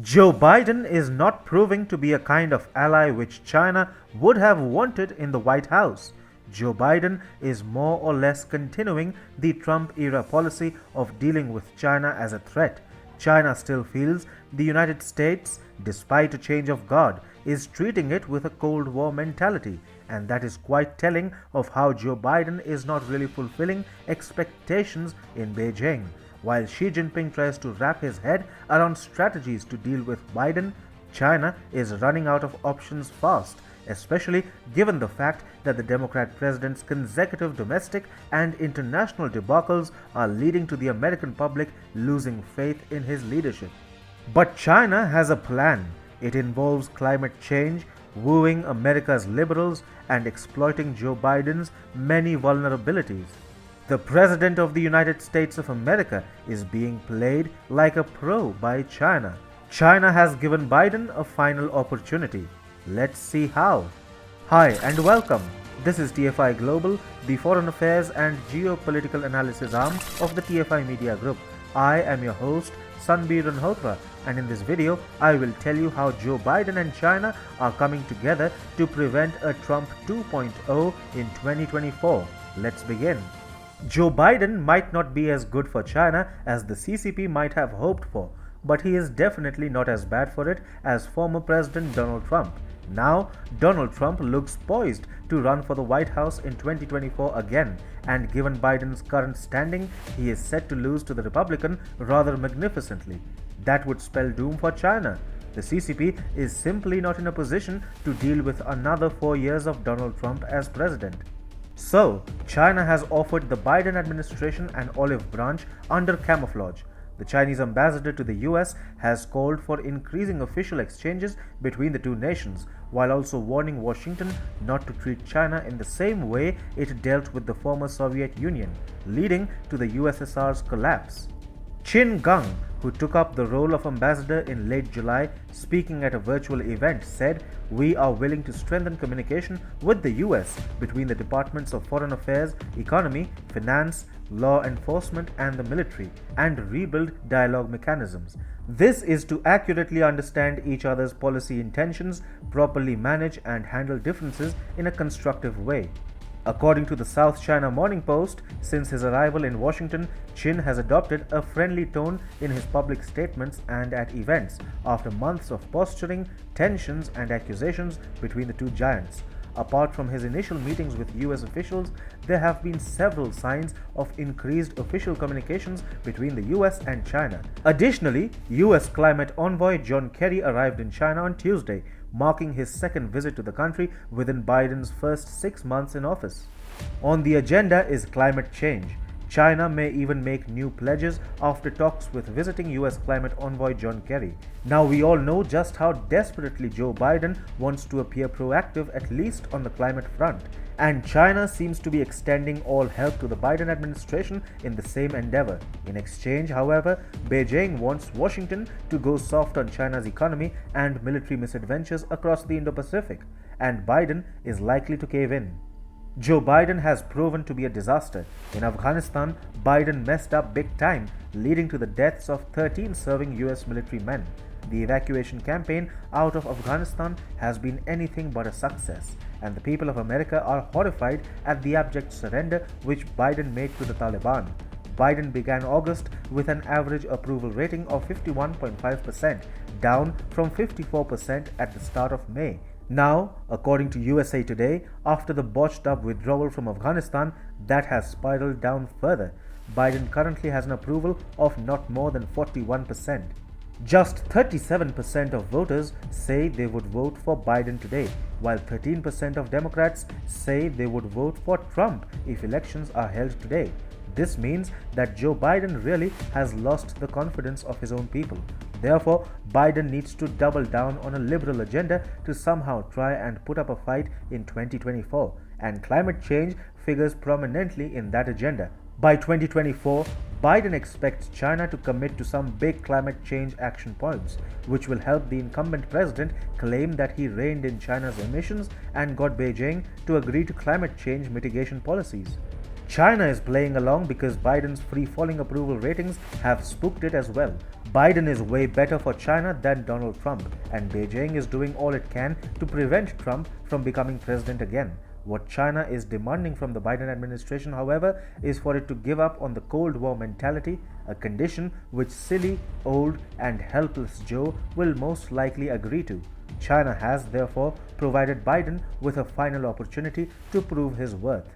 Joe Biden is not proving to be a kind of ally which China would have wanted in the White House. Joe Biden is more or less continuing the Trump era policy of dealing with China as a threat. China still feels the United States, despite a change of guard, is treating it with a Cold War mentality, and that is quite telling of how Joe Biden is not really fulfilling expectations in Beijing. While Xi Jinping tries to wrap his head around strategies to deal with Biden, China is running out of options fast, especially given the fact that the Democrat president's consecutive domestic and international debacles are leading to the American public losing faith in his leadership. But China has a plan. It involves climate change, wooing America's liberals, and exploiting Joe Biden's many vulnerabilities. The President of the United States of America is being played like a pro by China. China has given Biden a final opportunity. Let's see how. Hi and welcome. This is TFI Global, the foreign affairs and geopolitical analysis arm of the TFI Media Group. I am your host, Sanbir Ranhotra, and in this video, I will tell you how Joe Biden and China are coming together to prevent a Trump 2.0 in 2024. Let's begin. Joe Biden might not be as good for China as the CCP might have hoped for, but he is definitely not as bad for it as former President Donald Trump. Now, Donald Trump looks poised to run for the White House in 2024 again, and given Biden's current standing, he is set to lose to the Republican rather magnificently. That would spell doom for China. The CCP is simply not in a position to deal with another 4 years of Donald Trump as president. So, China has offered the Biden administration an olive branch under camouflage. The Chinese ambassador to the US has called for increasing official exchanges between the two nations, while also warning Washington not to treat China in the same way it dealt with the former Soviet Union, leading to the USSR's collapse. Qin Gang, who took up the role of ambassador in late July, speaking at a virtual event, said, "We are willing to strengthen communication with the US between the Departments of Foreign Affairs, Economy, Finance, Law Enforcement, and the military, and rebuild dialogue mechanisms. This is to accurately understand each other's policy intentions, properly manage and handle differences in a constructive way." According to the South China Morning Post, since his arrival in Washington, Qin has adopted a friendly tone in his public statements and at events after months of posturing, tensions, and accusations between the two giants. Apart from his initial meetings with US officials, there have been several signs of increased official communications between the US and China. Additionally, US climate envoy John Kerry arrived in China on Tuesday, marking his second visit to the country within Biden's first 6 months in office. On the agenda is climate change. China may even make new pledges after talks with visiting US climate envoy John Kerry. Now we all know just how desperately Joe Biden wants to appear proactive, at least on the climate front, and China seems to be extending all help to the Biden administration in the same endeavor. In exchange, however, Beijing wants Washington to go soft on China's economy and military misadventures across the Indo-Pacific, and Biden is likely to cave in. Joe Biden has proven to be a disaster. In Afghanistan, Biden messed up big time, leading to the deaths of 13 serving US military men. The evacuation campaign out of Afghanistan has been anything but a success, and the people of America are horrified at the abject surrender which Biden made to the Taliban. Biden began August with an average approval rating of 51.5%, down from 54% at the start of May. Now, according to USA Today, after the botched up withdrawal from Afghanistan, that has spiraled down further. Biden currently has an approval of not more than 41%. Just 37% of voters say they would vote for Biden today, while 13% of Democrats say they would vote for Trump if elections are held today. This means that Joe Biden really has lost the confidence of his own people. Therefore, Biden needs to double down on a liberal agenda to somehow try and put up a fight in 2024, and climate change figures prominently in that agenda. By 2024, Biden expects China to commit to some big climate change action points, which will help the incumbent president claim that he reined in China's emissions and got Beijing to agree to climate change mitigation policies. China is playing along because Biden's free-falling approval ratings have spooked it as well. Biden is way better for China than Donald Trump, and Beijing is doing all it can to prevent Trump from becoming president again. What China is demanding from the Biden administration, however, is for it to give up on the Cold War mentality, a condition which silly, old, and helpless Joe will most likely agree to. China has, therefore, provided Biden with a final opportunity to prove his worth.